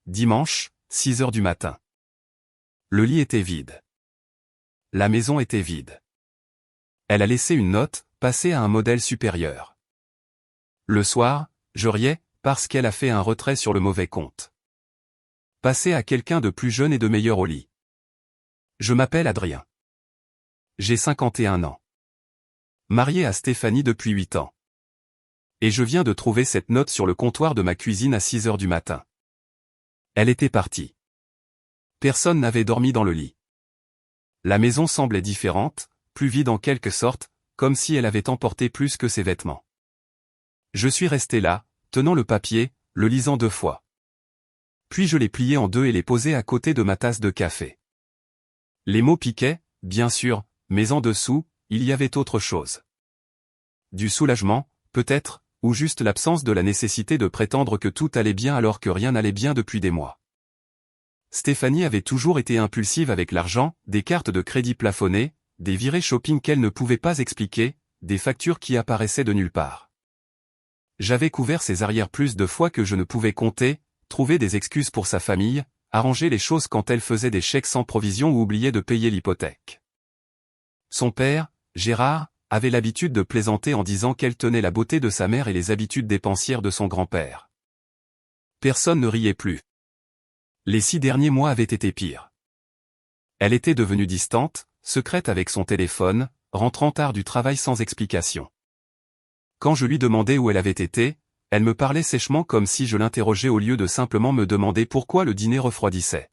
dimanche, 6 heures du matin. Le lit était vide. La maison était vide. Elle a laissé une note, passée à un modèle supérieur. Le soir, je riais, parce qu'elle a fait un retrait sur le mauvais compte. Passé à quelqu'un de plus jeune et de meilleur au lit. Je m'appelle Adrien. J'ai 51 ans. Marié à Stéphanie depuis 8 ans. Et je viens de trouver cette note sur le comptoir de ma cuisine à 6 heures du matin. Elle était partie. Personne n'avait dormi dans le lit. La maison semblait différente, plus vide en quelque sorte, comme si elle avait emporté plus que ses vêtements. Je suis resté là, tenant le papier, le lisant 2 fois. Puis je l'ai plié en 2 et l'ai posé à côté de ma tasse de café. Les mots piquaient, bien sûr, mais en dessous, il y avait autre chose. Du soulagement, peut-être, ou juste l'absence de la nécessité de prétendre que tout allait bien alors que rien n'allait bien depuis des mois. Stéphanie avait toujours été impulsive avec l'argent, des cartes de crédit plafonnées, des virées shopping qu'elle ne pouvait pas expliquer, des factures qui apparaissaient de nulle part. J'avais couvert ses arrières plus de fois que je ne pouvais compter, trouvé des excuses pour sa famille, arrangé les choses quand elle faisait des chèques sans provision ou oubliait de payer l'hypothèque. Son père, Gérard, avait l'habitude de plaisanter en disant qu'elle tenait la beauté de sa mère et les habitudes dépensières de son grand-père. Personne ne riait plus. Les 6 derniers mois avaient été pires. Elle était devenue distante, secrète avec son téléphone, rentrant tard du travail sans explication. Quand je lui demandais où elle avait été, elle me parlait sèchement comme si je l'interrogeais au lieu de simplement me demander pourquoi le dîner refroidissait.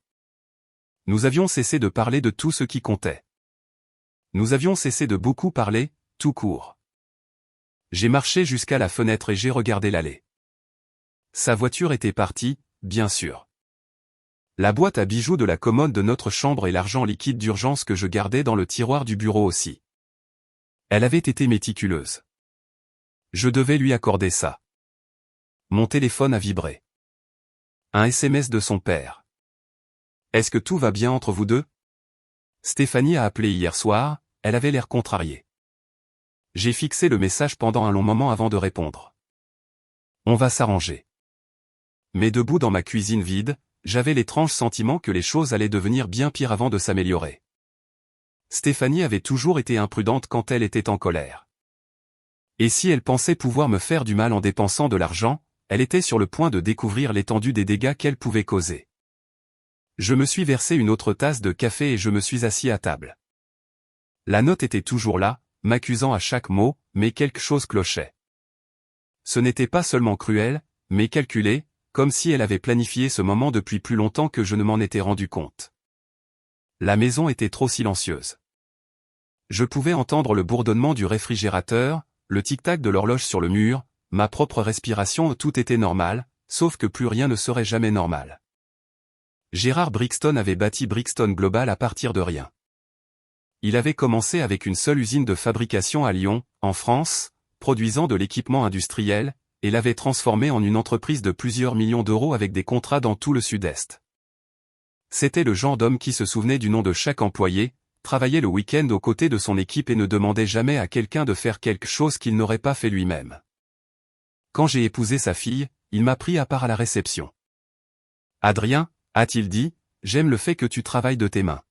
Nous avions cessé de parler de tout ce qui comptait. Nous avions cessé de beaucoup parler, tout court. J'ai marché jusqu'à la fenêtre et j'ai regardé l'allée. Sa voiture était partie, bien sûr. La boîte à bijoux de la commode de notre chambre et l'argent liquide d'urgence que je gardais dans le tiroir du bureau aussi. Elle avait été méticuleuse. Je devais lui accorder ça. Mon téléphone a vibré. Un SMS de son père. Est-ce que tout va bien entre vous deux? Stéphanie a appelé hier soir, elle avait l'air contrariée. J'ai fixé le message pendant un long moment avant de répondre. On va s'arranger. Mais debout dans ma cuisine vide, j'avais l'étrange sentiment que les choses allaient devenir bien pires avant de s'améliorer. Stéphanie avait toujours été imprudente quand elle était en colère. Et si elle pensait pouvoir me faire du mal en dépensant de l'argent, elle était sur le point de découvrir l'étendue des dégâts qu'elle pouvait causer. Je me suis versé une autre tasse de café et je me suis assis à table. La note était toujours là, m'accusant à chaque mot, mais quelque chose clochait. Ce n'était pas seulement cruel, mais calculé, comme si elle avait planifié ce moment depuis plus longtemps que je ne m'en étais rendu compte. La maison était trop silencieuse. Je pouvais entendre le bourdonnement du réfrigérateur, le tic-tac de l'horloge sur le mur, ma propre respiration, tout était normal, sauf que plus rien ne serait jamais normal. Gérard Brixton avait bâti Brixton Global à partir de rien. Il avait commencé avec une seule usine de fabrication à Lyon, en France, produisant de l'équipement industriel, et l'avait transformé en une entreprise de plusieurs millions d'euros avec des contrats dans tout le Sud-Est. C'était le genre d'homme qui se souvenait du nom de chaque employé, travaillait le week-end aux côtés de son équipe et ne demandait jamais à quelqu'un de faire quelque chose qu'il n'aurait pas fait lui-même. Quand j'ai épousé sa fille, il m'a pris à part à la réception. « Adrien, a-t-il dit, j'aime le fait que tu travailles de tes mains.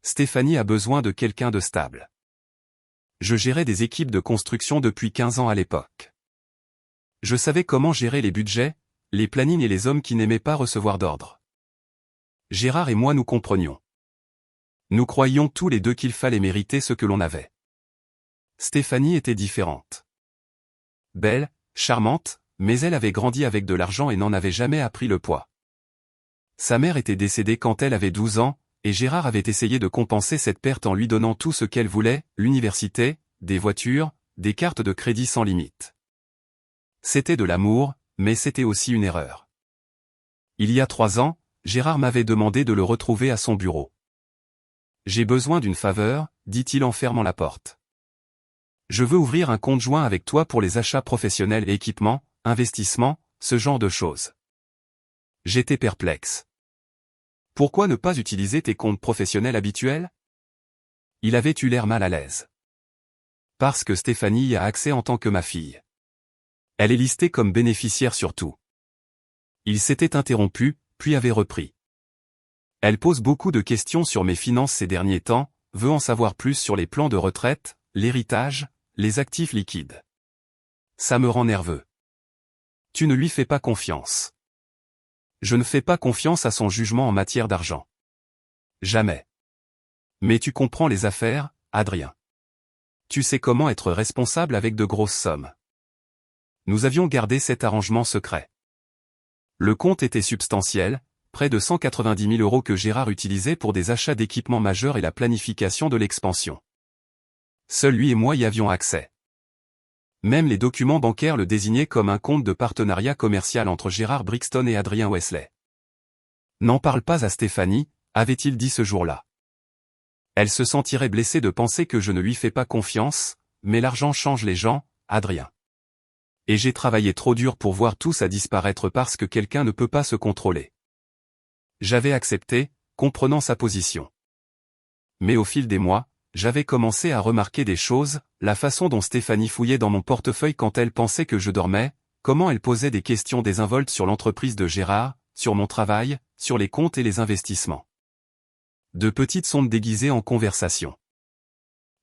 Stéphanie a besoin de quelqu'un de stable. » Je gérais des équipes de construction depuis 15 ans à l'époque. Je savais comment gérer les budgets, les plannings et les hommes qui n'aimaient pas recevoir d'ordre. Gérard et moi nous comprenions. Nous croyions tous les deux qu'il fallait mériter ce que l'on avait. Stéphanie était différente. Belle, charmante, mais elle avait grandi avec de l'argent et n'en avait jamais appris le poids. Sa mère était décédée quand elle avait 12 ans, et Gérard avait essayé de compenser cette perte en lui donnant tout ce qu'elle voulait, l'université, des voitures, des cartes de crédit sans limite. C'était de l'amour, mais c'était aussi une erreur. Il y a 3 ans, Gérard m'avait demandé de le retrouver à son bureau. « J'ai besoin d'une faveur, dit-il en fermant la porte. Je veux ouvrir un compte joint avec toi pour les achats professionnels et équipements, investissements, ce genre de choses. » J'étais perplexe. Pourquoi ne pas utiliser tes comptes professionnels habituels? Il avait eu l'air mal à l'aise. Parce que Stéphanie y a accès en tant que ma fille. Elle est listée comme bénéficiaire sur tout. Il s'était interrompu, puis avait repris. Elle pose beaucoup de questions sur mes finances ces derniers temps, veut en savoir plus sur les plans de retraite, l'héritage, les actifs liquides. Ça me rend nerveux. Tu ne lui fais pas confiance. Je ne fais pas confiance à son jugement en matière d'argent. Jamais. Mais tu comprends les affaires, Adrien. Tu sais comment être responsable avec de grosses sommes. Nous avions gardé cet arrangement secret. Le compte était substantiel, près de 190 000 € que Gérard utilisait pour des achats d'équipements majeurs et la planification de l'expansion. Seul lui et moi y avions accès. Même les documents bancaires le désignaient comme un compte de partenariat commercial entre Gérard Brixton et Adrien Wesley. N'en parle pas à Stéphanie, avait-il dit ce jour-là. Elle se sentirait blessée de penser que je ne lui fais pas confiance, mais l'argent change les gens, Adrien. Et j'ai travaillé trop dur pour voir tout ça disparaître parce que quelqu'un ne peut pas se contrôler. J'avais accepté, comprenant sa position. Mais au fil des mois, j'avais commencé à remarquer des choses, la façon dont Stéphanie fouillait dans mon portefeuille quand elle pensait que je dormais, comment elle posait des questions désinvoltes sur l'entreprise de Gérard, sur mon travail, sur les comptes et les investissements. De petites sondes déguisées en conversation.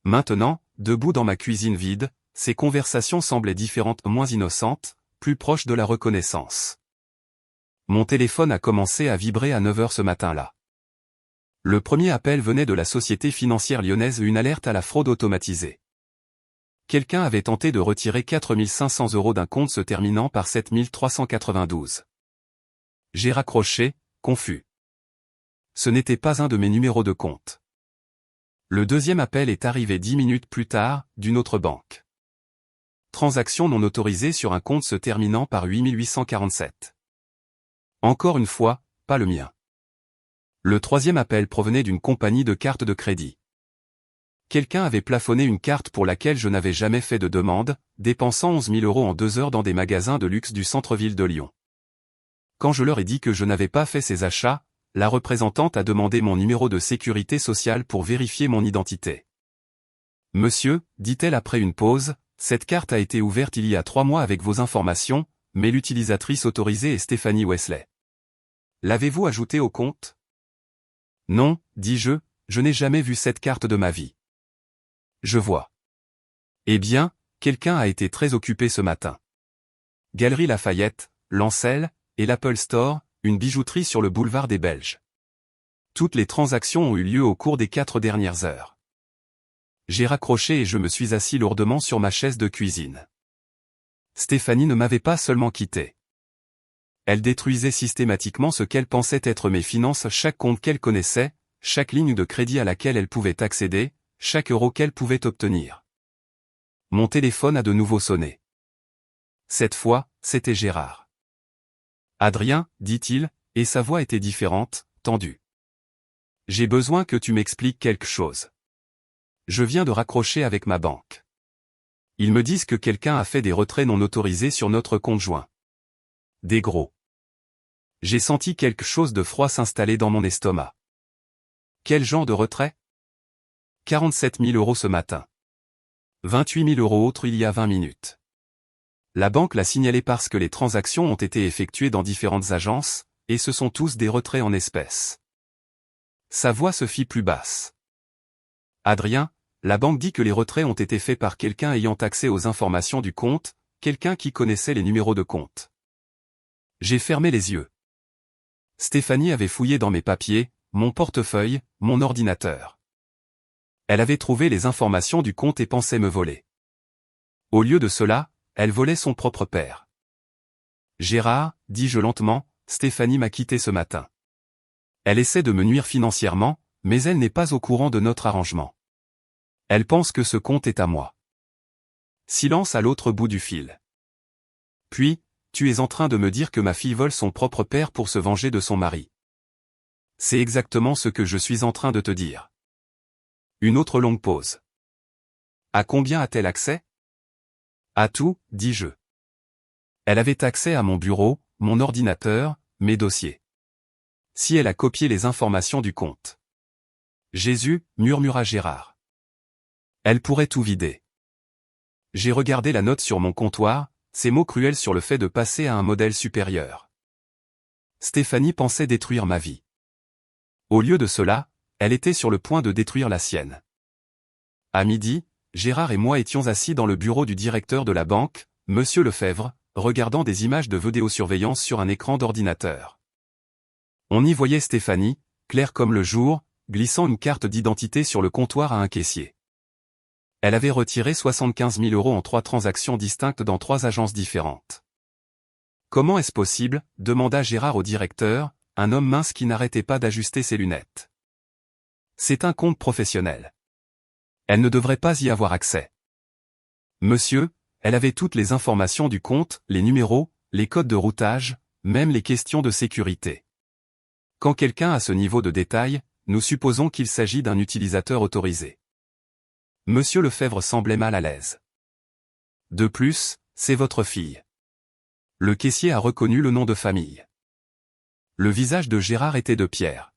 Maintenant, debout dans ma cuisine vide, ces conversations semblaient différentes, moins innocentes, plus proches de la reconnaissance. Mon téléphone a commencé à vibrer à 9 h ce matin-là. Le premier appel venait de la société financière lyonnaise, une alerte à la fraude automatisée. Quelqu'un avait tenté de retirer 4 500 € d'un compte se terminant par 7 392. J'ai raccroché, confus. Ce n'était pas un de mes numéros de compte. Le deuxième appel est arrivé 10 minutes plus tard, d'une autre banque. Transaction non autorisée sur un compte se terminant par 8847. Encore une fois, pas le mien. Le troisième appel provenait d'une compagnie de cartes de crédit. Quelqu'un avait plafonné une carte pour laquelle je n'avais jamais fait de demande, dépensant 11 000 € en 2 heures dans des magasins de luxe du centre-ville de Lyon. Quand je leur ai dit que je n'avais pas fait ces achats, la représentante a demandé mon numéro de sécurité sociale pour vérifier mon identité. Monsieur, dit-elle après une pause, cette carte a été ouverte il y a 3 mois avec vos informations, mais l'utilisatrice autorisée est Stéphanie Wesley. L'avez-vous ajoutée au compte ? Non, dis-je, je n'ai jamais vu cette carte de ma vie. Je vois. Eh bien, quelqu'un a été très occupé ce matin. Galerie Lafayette, Lancel, et l'Apple Store, une bijouterie sur le boulevard des Belges. Toutes les transactions ont eu lieu au cours des 4 dernières heures. J'ai raccroché et je me suis assis lourdement sur ma chaise de cuisine. Stéphanie ne m'avait pas seulement quitté. Elle détruisait systématiquement ce qu'elle pensait être mes finances, chaque compte qu'elle connaissait, chaque ligne de crédit à laquelle elle pouvait accéder, chaque euro qu'elle pouvait obtenir. Mon téléphone a de nouveau sonné. Cette fois, c'était Gérard. Adrien, dit-il, et sa voix était différente, tendue. J'ai besoin que tu m'expliques quelque chose. Je viens de raccrocher avec ma banque. Ils me disent que quelqu'un a fait des retraits non autorisés sur notre compte joint. Des gros. J'ai senti quelque chose de froid s'installer dans mon estomac. Quel genre de retrait ? 47 000 € ce matin. 28 000 € autres il y a 20 minutes. La banque l'a signalé parce que les transactions ont été effectuées dans différentes agences, et ce sont tous des retraits en espèces. Sa voix se fit plus basse. Adrien, la banque dit que les retraits ont été faits par quelqu'un ayant accès aux informations du compte, quelqu'un qui connaissait les numéros de compte. J'ai fermé les yeux. Stéphanie avait fouillé dans mes papiers, mon portefeuille, mon ordinateur. Elle avait trouvé les informations du compte et pensait me voler. Au lieu de cela, elle volait son propre père. Gérard, dis-je lentement, Stéphanie m'a quitté ce matin. Elle essaie de me nuire financièrement, mais elle n'est pas au courant de notre arrangement. Elle pense que ce compte est à moi. Silence à l'autre bout du fil. Puis, tu es en train de me dire que ma fille vole son propre père pour se venger de son mari. C'est exactement ce que je suis en train de te dire. Une autre longue pause. À combien a-t-elle accès ? À tout, dis-je. Elle avait accès à mon bureau, mon ordinateur, mes dossiers. Si elle a copié les informations du compte. Jésus, murmura Gérard. Elle pourrait tout vider. J'ai regardé la note sur mon comptoir, ces mots cruels sur le fait de passer à un modèle supérieur. Stéphanie pensait détruire ma vie. Au lieu de cela, elle était sur le point de détruire la sienne. À midi, Gérard et moi étions assis dans le bureau du directeur de la banque, Monsieur Lefebvre, regardant des images de vidéosurveillance sur un écran d'ordinateur. On y voyait Stéphanie, claire comme le jour, glissant une carte d'identité sur le comptoir à un caissier. Elle avait retiré 75 000 € en 3 transactions distinctes dans 3 agences différentes. Comment est-ce possible, demanda Gérard au directeur, un homme mince qui n'arrêtait pas d'ajuster ses lunettes. C'est un compte professionnel. Elle ne devrait pas y avoir accès. Monsieur, elle avait toutes les informations du compte, les numéros, les codes de routage, même les questions de sécurité. Quand quelqu'un a ce niveau de détail, nous supposons qu'il s'agit d'un utilisateur autorisé. Monsieur Lefebvre semblait mal à l'aise. De plus, c'est votre fille. Le caissier a reconnu le nom de famille. Le visage de Gérard était de pierre.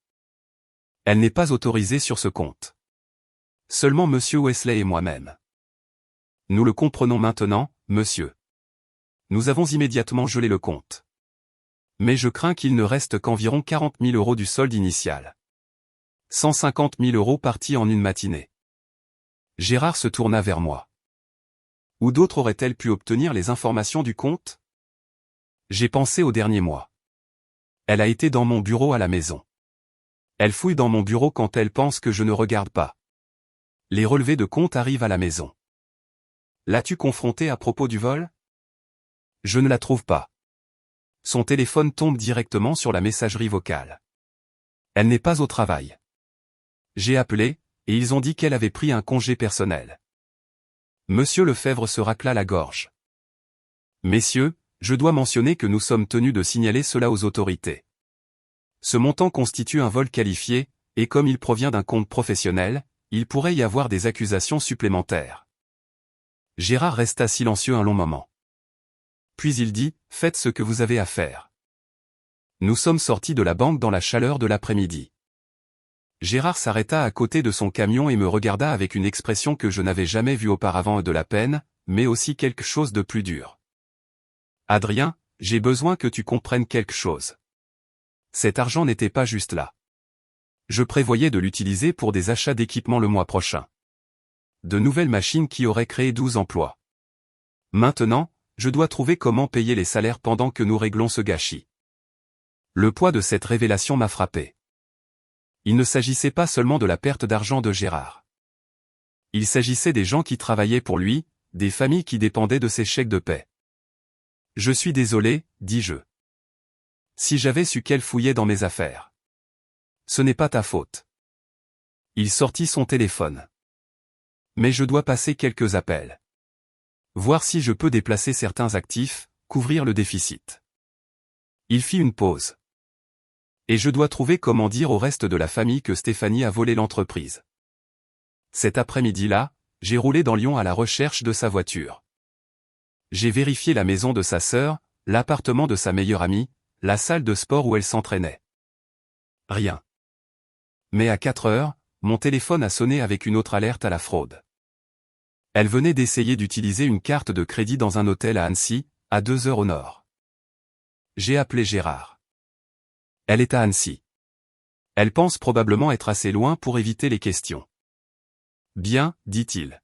Elle n'est pas autorisée sur ce compte. Seulement Monsieur Wesley et moi-même. Nous le comprenons maintenant, monsieur. Nous avons immédiatement gelé le compte. Mais je crains qu'il ne reste qu'environ 40 000 € du solde initial. 150 000 € partis en une matinée. Gérard se tourna vers moi. Où d'autres auraient-elles pu obtenir les informations du compte? J'ai pensé au dernier mois. Elle a été dans mon bureau à la maison. Elle fouille dans mon bureau quand elle pense que je ne regarde pas. Les relevés de compte arrivent à la maison. L'as-tu confrontée à propos du vol? Je ne la trouve pas. Son téléphone tombe directement sur la messagerie vocale. Elle n'est pas au travail. J'ai appelé, et ils ont dit qu'elle avait pris un congé personnel. Monsieur Lefebvre se racla la gorge. Messieurs, je dois mentionner que nous sommes tenus de signaler cela aux autorités. Ce montant constitue un vol qualifié, et comme il provient d'un compte professionnel, il pourrait y avoir des accusations supplémentaires. Gérard resta silencieux un long moment. Puis il dit, « Faites ce que vous avez à faire. » Nous sommes sortis de la banque dans la chaleur de l'après-midi. Gérard s'arrêta à côté de son camion et me regarda avec une expression que je n'avais jamais vue auparavant, de la peine, mais aussi quelque chose de plus dur. « Adrien, j'ai besoin que tu comprennes quelque chose. Cet argent n'était pas juste là. Je prévoyais de l'utiliser pour des achats d'équipements le mois prochain. De nouvelles machines qui auraient créé 12 emplois. Maintenant, je dois trouver comment payer les salaires pendant que nous réglons ce gâchis. » Le poids de cette révélation m'a frappé. Il ne s'agissait pas seulement de la perte d'argent de Gérard. Il s'agissait des gens qui travaillaient pour lui, des familles qui dépendaient de ses chèques de paie. « Je suis désolé, dis-je. Si j'avais su qu'elle fouillait dans mes affaires. » « Ce n'est pas ta faute. » Il sortit son téléphone. « Mais je dois passer quelques appels. Voir si je peux déplacer certains actifs, couvrir le déficit. » Il fit une pause. « Et je dois trouver comment dire au reste de la famille que Stéphanie a volé l'entreprise. » Cet après-midi-là, j'ai roulé dans Lyon à la recherche de sa voiture. J'ai vérifié la maison de sa sœur, l'appartement de sa meilleure amie, la salle de sport où elle s'entraînait. Rien. Mais à 4 heures, mon téléphone a sonné avec une autre alerte à la fraude. Elle venait d'essayer d'utiliser une carte de crédit dans un hôtel à Annecy, à 2 heures au nord. J'ai appelé Gérard. Elle est à Annecy. Elle pense probablement être assez loin pour éviter les questions. Bien, dit-il.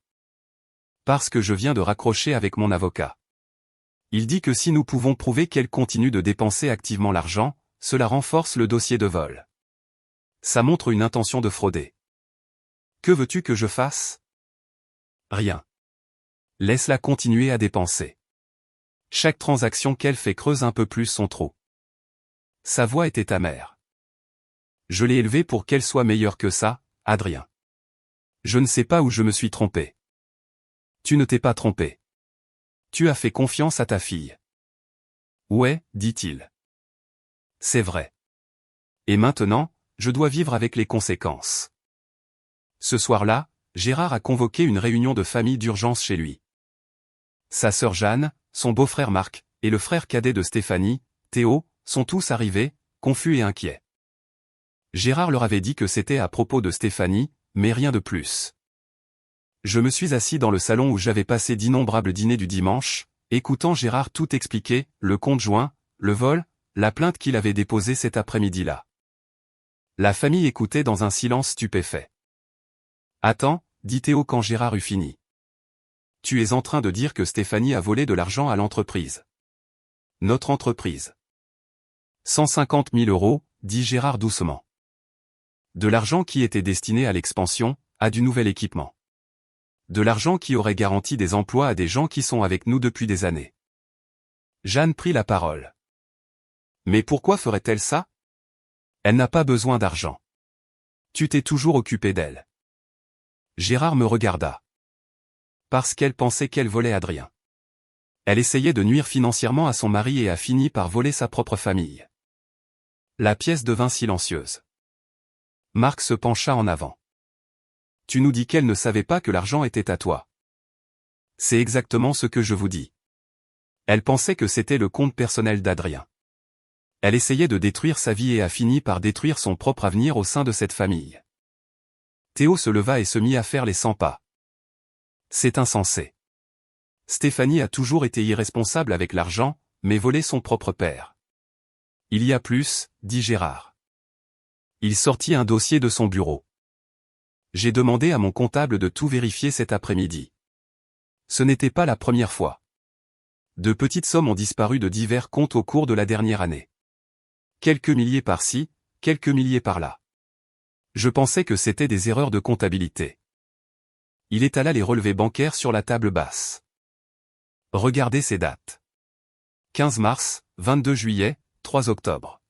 Parce que je viens de raccrocher avec mon avocat. Il dit que si nous pouvons prouver qu'elle continue de dépenser activement l'argent, cela renforce le dossier de vol. Ça montre une intention de frauder. Que veux-tu que je fasse? Rien. Laisse-la continuer à dépenser. Chaque transaction qu'elle fait creuse un peu plus son trou. Sa voix était amère. Je l'ai élevée pour qu'elle soit meilleure que ça, Adrien. Je ne sais pas où je me suis trompé. Tu ne t'es pas trompé. Tu as fait confiance à ta fille. Ouais, dit-il. C'est vrai. Et maintenant, je dois vivre avec les conséquences. Ce soir-là, Gérard a convoqué une réunion de famille d'urgence chez lui. Sa sœur Jeanne, son beau-frère Marc, et le frère cadet de Stéphanie, Théo, sont tous arrivés, confus et inquiets. Gérard leur avait dit que c'était à propos de Stéphanie, mais rien de plus. Je me suis assis dans le salon où j'avais passé d'innombrables dîners du dimanche, écoutant Gérard tout expliquer, le compte joint, le vol, la plainte qu'il avait déposée cet après-midi-là. La famille écoutait dans un silence stupéfait. « Attends, dit Théo quand Gérard eut fini. Tu es en train de dire que Stéphanie a volé de l'argent à l'entreprise. Notre entreprise. 150 000 €, dit Gérard doucement. De l'argent qui était destiné à l'expansion, à du nouvel équipement. De l'argent qui aurait garanti des emplois à des gens qui sont avec nous depuis des années. » Jeanne prit la parole. « Mais pourquoi ferait-elle ça? Elle n'a pas besoin d'argent. Tu t'es toujours occupé d'elle. » Gérard me regarda. Parce qu'elle pensait qu'elle volait Adrien. Elle essayait de nuire financièrement à son mari et a fini par voler sa propre famille. La pièce devint silencieuse. Marc se pencha en avant. Tu nous dis qu'elle ne savait pas que l'argent était à toi. C'est exactement ce que je vous dis. Elle pensait que c'était le compte personnel d'Adrien. Elle essayait de détruire sa vie et a fini par détruire son propre avenir au sein de cette famille. Théo se leva et se mit à faire les 100 pas. C'est insensé. Stéphanie a toujours été irresponsable avec l'argent, mais volé son propre père. Il y a plus, dit Gérard. Il sortit un dossier de son bureau. J'ai demandé à mon comptable de tout vérifier cet après-midi. Ce n'était pas la première fois. De petites sommes ont disparu de divers comptes au cours de la dernière année. Quelques milliers par-ci, quelques milliers par-là. Je pensais que c'était des erreurs de comptabilité. Il étala les relevés bancaires sur la table basse. Regardez ces dates. 15 mars, 22 juillet, 3 octobre.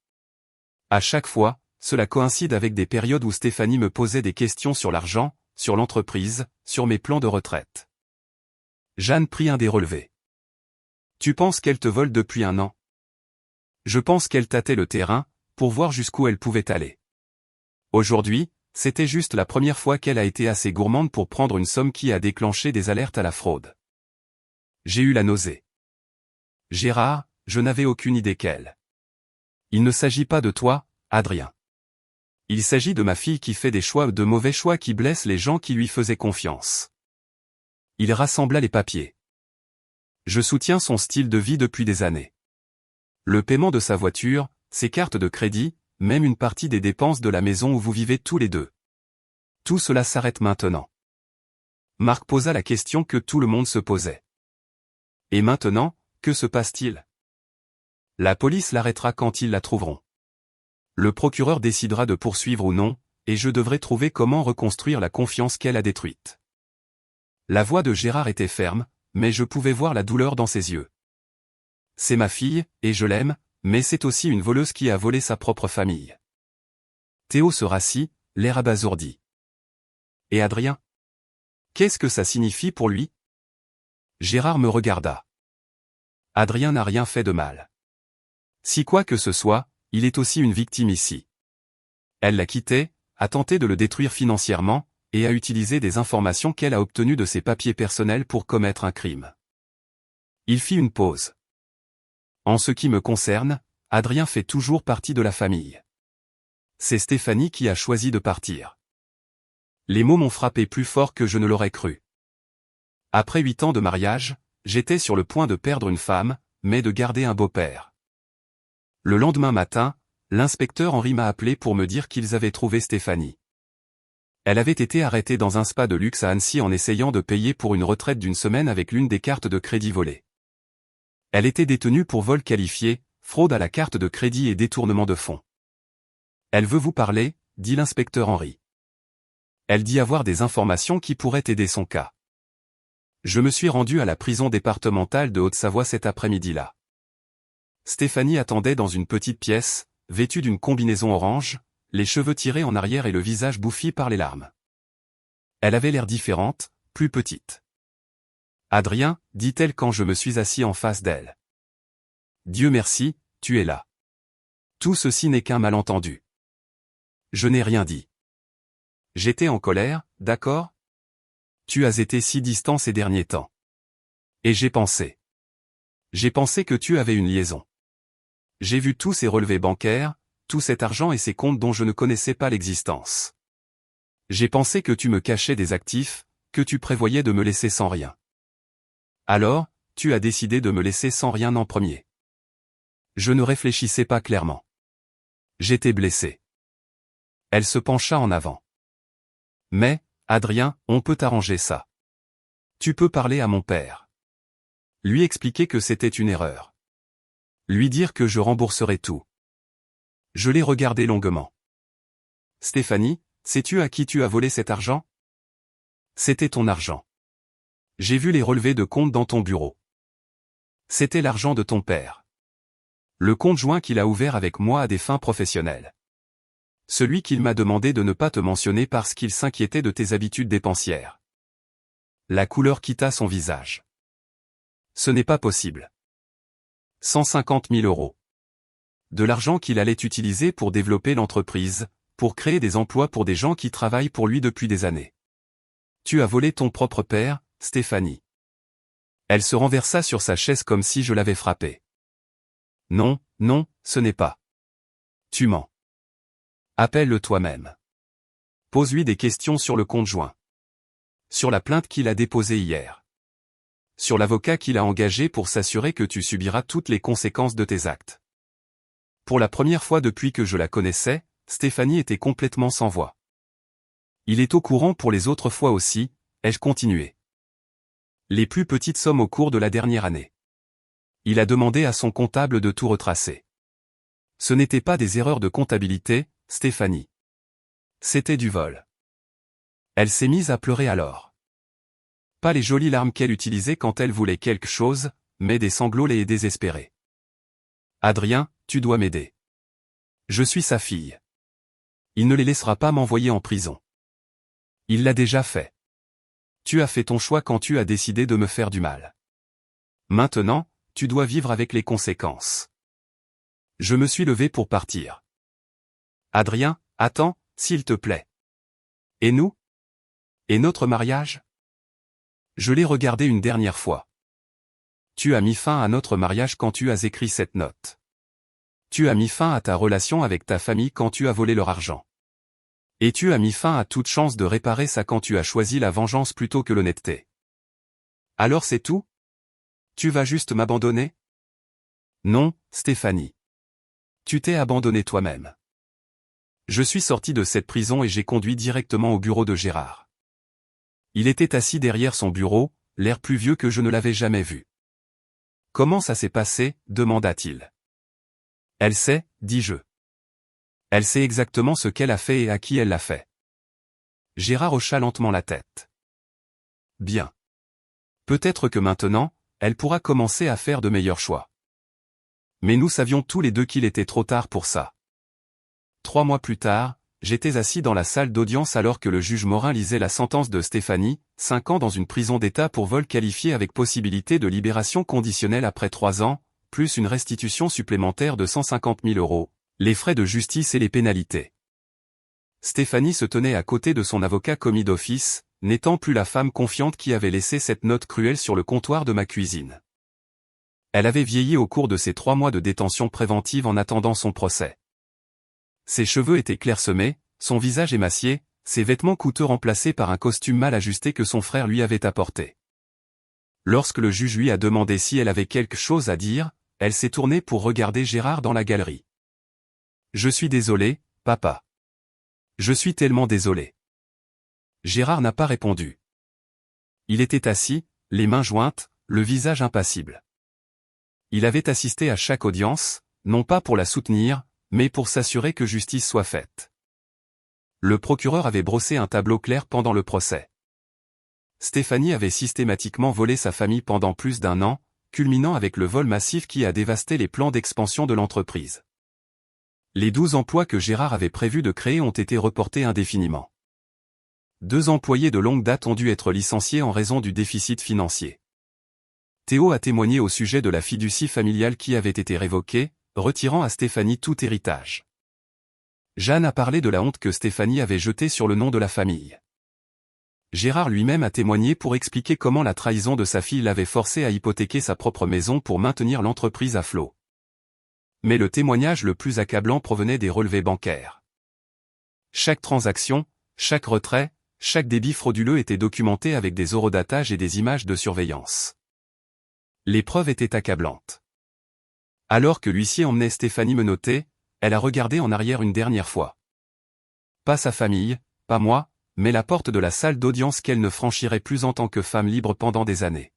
À chaque fois, cela coïncide avec des périodes où Stéphanie me posait des questions sur l'argent, sur l'entreprise, sur mes plans de retraite. Jeanne prit un des relevés. Tu penses qu'elle te vole depuis un an? Je pense qu'elle tâtait le terrain, pour voir jusqu'où elle pouvait aller. Aujourd'hui, c'était juste la première fois qu'elle a été assez gourmande pour prendre une somme qui a déclenché des alertes à la fraude. J'ai eu la nausée. Gérard, je n'avais aucune idée qu'elle. Il ne s'agit pas de toi, Adrien. Il s'agit de ma fille qui fait des choix, de mauvais choix qui blessent les gens qui lui faisaient confiance. Il rassembla les papiers. Je soutiens son style de vie depuis des années. Le paiement de sa voiture, ses cartes de crédit, même une partie des dépenses de la maison où vous vivez tous les deux. Tout cela s'arrête maintenant. Marc posa la question que tout le monde se posait. Et maintenant, que se passe-t-il? La police l'arrêtera quand ils la trouveront. Le procureur décidera de poursuivre ou non, et je devrai trouver comment reconstruire la confiance qu'elle a détruite. La voix de Gérard était ferme, mais je pouvais voir la douleur dans ses yeux. C'est ma fille, et je l'aime, mais c'est aussi une voleuse qui a volé sa propre famille. Théo se rassit, l'air abasourdi. Et Adrien? Qu'est-ce que ça signifie pour lui? Gérard me regarda. Adrien n'a rien fait de mal. Si quoi que ce soit, il est aussi une victime ici. Elle l'a quitté, a tenté de le détruire financièrement, et a utilisé des informations qu'elle a obtenues de ses papiers personnels pour commettre un crime. Il fit une pause. En ce qui me concerne, Adrien fait toujours partie de la famille. C'est Stéphanie qui a choisi de partir. Les mots m'ont frappé plus fort que je ne l'aurais cru. Après 8 ans de mariage, j'étais sur le point de perdre une femme, mais de garder un beau-père. Le lendemain matin, l'inspecteur Henri m'a appelé pour me dire qu'ils avaient trouvé Stéphanie. Elle avait été arrêtée dans un spa de luxe à Annecy en essayant de payer pour une retraite d'une semaine avec l'une des cartes de crédit volées. Elle était détenue pour vol qualifié, fraude à la carte de crédit et détournement de fonds. Elle veut vous parler, dit l'inspecteur Henri. Elle dit avoir des informations qui pourraient aider son cas. Je me suis rendu à la prison départementale de Haute-Savoie cet après-midi-là. Stéphanie attendait dans une petite pièce, vêtue d'une combinaison orange, les cheveux tirés en arrière et le visage bouffi par les larmes. Elle avait l'air différente, plus petite. Adrien, dit-elle quand je me suis assis en face d'elle. Dieu merci, tu es là. Tout ceci n'est qu'un malentendu. Je n'ai rien dit. J'étais en colère, d'accord? Tu as été si distant ces derniers temps. Et j'ai pensé. J'ai pensé que tu avais une liaison. J'ai vu tous ces relevés bancaires, tout cet argent et ces comptes dont je ne connaissais pas l'existence. J'ai pensé que tu me cachais des actifs, que tu prévoyais de me laisser sans rien. Alors, tu as décidé de me laisser sans rien en premier. Je ne réfléchissais pas clairement. J'étais blessé. Elle se pencha en avant. Mais, Adrien, on peut arranger ça. Tu peux parler à mon père. Lui expliquer que c'était une erreur. Lui dire que je rembourserai tout. Je l'ai regardé longuement. Stéphanie, sais-tu à qui tu as volé cet argent? C'était ton argent. J'ai vu les relevés de compte dans ton bureau. C'était l'argent de ton père. Le compte joint qu'il a ouvert avec moi à des fins professionnelles. Celui qu'il m'a demandé de ne pas te mentionner parce qu'il s'inquiétait de tes habitudes dépensières. La couleur quitta son visage. Ce n'est pas possible. 150 000 euros. De l'argent qu'il allait utiliser pour développer l'entreprise, pour créer des emplois pour des gens qui travaillent pour lui depuis des années. Tu as volé ton propre père, Stéphanie. Elle se renversa sur sa chaise comme si je l'avais frappée. Non, non, ce n'est pas. Tu mens. Appelle-le toi-même. Pose-lui des questions sur le compte joint. Sur la plainte qu'il a déposée hier. Sur l'avocat qu'il a engagé pour s'assurer que tu subiras toutes les conséquences de tes actes. Pour la première fois depuis que je la connaissais, Stéphanie était complètement sans voix. Il est au courant pour les autres fois aussi, ai-je continué. Les plus petites sommes au cours de la dernière année. Il a demandé à son comptable de tout retracer. Ce n'était pas des erreurs de comptabilité, Stéphanie. C'était du vol. Elle s'est mise à pleurer alors. Pas les jolies larmes qu'elle utilisait quand elle voulait quelque chose, mais des sanglots laids et désespérés. Adrien, tu dois m'aider. Je suis sa fille. Il ne les laissera pas m'envoyer en prison. Il l'a déjà fait. Tu as fait ton choix quand tu as décidé de me faire du mal. Maintenant, tu dois vivre avec les conséquences. Je me suis levé pour partir. Adrien, attends, s'il te plaît. Et nous? Et notre mariage? Je l'ai regardé une dernière fois. Tu as mis fin à notre mariage quand tu as écrit cette note. Tu as mis fin à ta relation avec ta famille quand tu as volé leur argent. Et tu as mis fin à toute chance de réparer ça quand tu as choisi la vengeance plutôt que l'honnêteté. Alors c'est tout? Tu vas juste m'abandonner? Non, Stéphanie. Tu t'es abandonné toi-même. Je suis sorti de cette prison et j'ai conduit directement au bureau de Gérard. Il était assis derrière son bureau, l'air plus vieux que je ne l'avais jamais vu. Comment ça s'est passé? Demanda-t-il. Elle sait, dis-je. Elle sait exactement ce qu'elle a fait et à qui elle l'a fait. Gérard hocha lentement la tête. Bien. Peut-être que maintenant, elle pourra commencer à faire de meilleurs choix. Mais nous savions tous les deux qu'il était trop tard pour ça. 3 mois plus tard, j'étais assis dans la salle d'audience alors que le juge Morin lisait la sentence de Stéphanie, 5 ans dans une prison d'État pour vol qualifié avec possibilité de libération conditionnelle après 3 ans, plus une restitution supplémentaire de 150 000 euros, les frais de justice et les pénalités. Stéphanie se tenait à côté de son avocat commis d'office, n'étant plus la femme confiante qui avait laissé cette note cruelle sur le comptoir de ma cuisine. Elle avait vieilli au cours de ces 3 mois de détention préventive en attendant son procès. Ses cheveux étaient clairsemés, son visage émacié, ses vêtements coûteux remplacés par un costume mal ajusté que son frère lui avait apporté. Lorsque le juge lui a demandé si elle avait quelque chose à dire, elle s'est tournée pour regarder Gérard dans la galerie. « Je suis désolé, papa. Je suis tellement désolé. » Gérard n'a pas répondu. Il était assis, les mains jointes, le visage impassible. Il avait assisté à chaque audience, non pas pour la soutenir, mais pour s'assurer que justice soit faite. Le procureur avait brossé un tableau clair pendant le procès. Stéphanie avait systématiquement volé sa famille pendant plus d'1 an, culminant avec le vol massif qui a dévasté les plans d'expansion de l'entreprise. Les 12 emplois que Gérard avait prévu de créer ont été reportés indéfiniment. 2 employés de longue date ont dû être licenciés en raison du déficit financier. Théo a témoigné au sujet de la fiducie familiale qui avait été révoquée, retirant à Stéphanie tout héritage. Jeanne a parlé de la honte que Stéphanie avait jetée sur le nom de la famille. Gérard lui-même a témoigné pour expliquer comment la trahison de sa fille l'avait forcé à hypothéquer sa propre maison pour maintenir l'entreprise à flot. Mais le témoignage le plus accablant provenait des relevés bancaires. Chaque transaction, chaque retrait, chaque débit frauduleux était documenté avec des horodatages et des images de surveillance. Les preuves étaient accablantes. Alors que l'huissier emmenait Stéphanie menottée, elle a regardé en arrière une dernière fois. Pas sa famille, pas moi, mais la porte de la salle d'audience qu'elle ne franchirait plus en tant que femme libre pendant des années.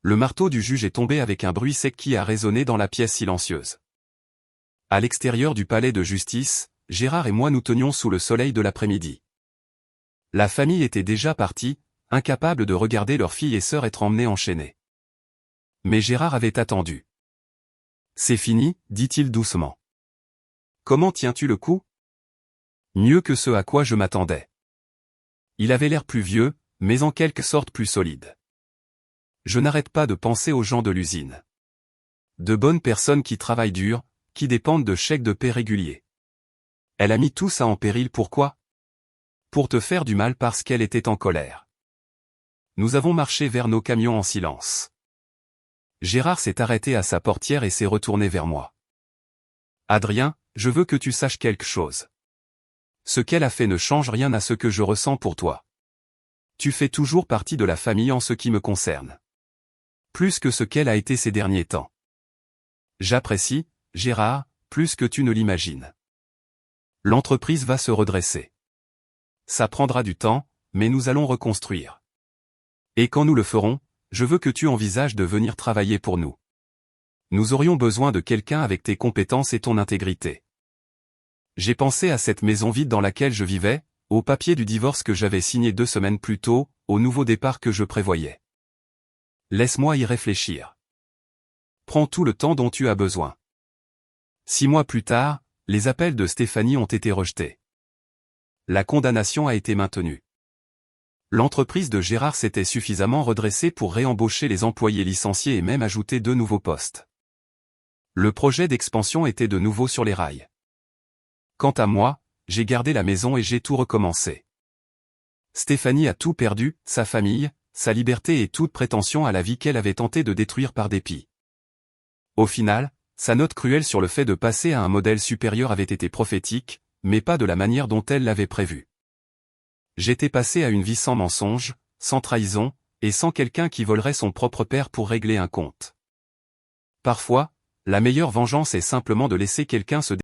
Le marteau du juge est tombé avec un bruit sec qui a résonné dans la pièce silencieuse. À l'extérieur du palais de justice, Gérard et moi nous tenions sous le soleil de l'après-midi. La famille était déjà partie, incapable de regarder leurs filles et sœurs être emmenées enchaînées. Mais Gérard avait attendu. « C'est fini », dit-il doucement. « Comment tiens-tu le coup ?»« Mieux que ce à quoi je m'attendais. » Il avait l'air plus vieux, mais en quelque sorte plus solide. Je n'arrête pas de penser aux gens de l'usine. De bonnes personnes qui travaillent dur, qui dépendent de chèques de paie réguliers. Elle a mis tout ça en péril pourquoi? Pour te faire du mal parce qu'elle était en colère. Nous avons marché vers nos camions en silence. Gérard s'est arrêté à sa portière et s'est retourné vers moi. Adrien, je veux que tu saches quelque chose. Ce qu'elle a fait ne change rien à ce que je ressens pour toi. Tu fais toujours partie de la famille en ce qui me concerne. Plus que ce qu'elle a été ces derniers temps. J'apprécie, Gérard, plus que tu ne l'imagines. L'entreprise va se redresser. Ça prendra du temps, mais nous allons reconstruire. Et quand nous le ferons, je veux que tu envisages de venir travailler pour nous. Nous aurions besoin de quelqu'un avec tes compétences et ton intégrité. J'ai pensé à cette maison vide dans laquelle je vivais, au papier du divorce que j'avais signé 2 semaines plus tôt, au nouveau départ que je prévoyais. Laisse-moi y réfléchir. Prends tout le temps dont tu as besoin. 6 mois plus tard, les appels de Stéphanie ont été rejetés. La condamnation a été maintenue. L'entreprise de Gérard s'était suffisamment redressée pour réembaucher les employés licenciés et même ajouter 2 nouveaux postes. Le projet d'expansion était de nouveau sur les rails. Quant à moi, j'ai gardé la maison et j'ai tout recommencé. Stéphanie a tout perdu, sa famille, sa liberté et toute prétention à la vie qu'elle avait tenté de détruire par dépit. Au final, sa note cruelle sur le fait de passer à un modèle supérieur avait été prophétique, mais pas de la manière dont elle l'avait prévu. J'étais passé à une vie sans mensonge, sans trahison, et sans quelqu'un qui volerait son propre père pour régler un compte. Parfois, la meilleure vengeance est simplement de laisser quelqu'un se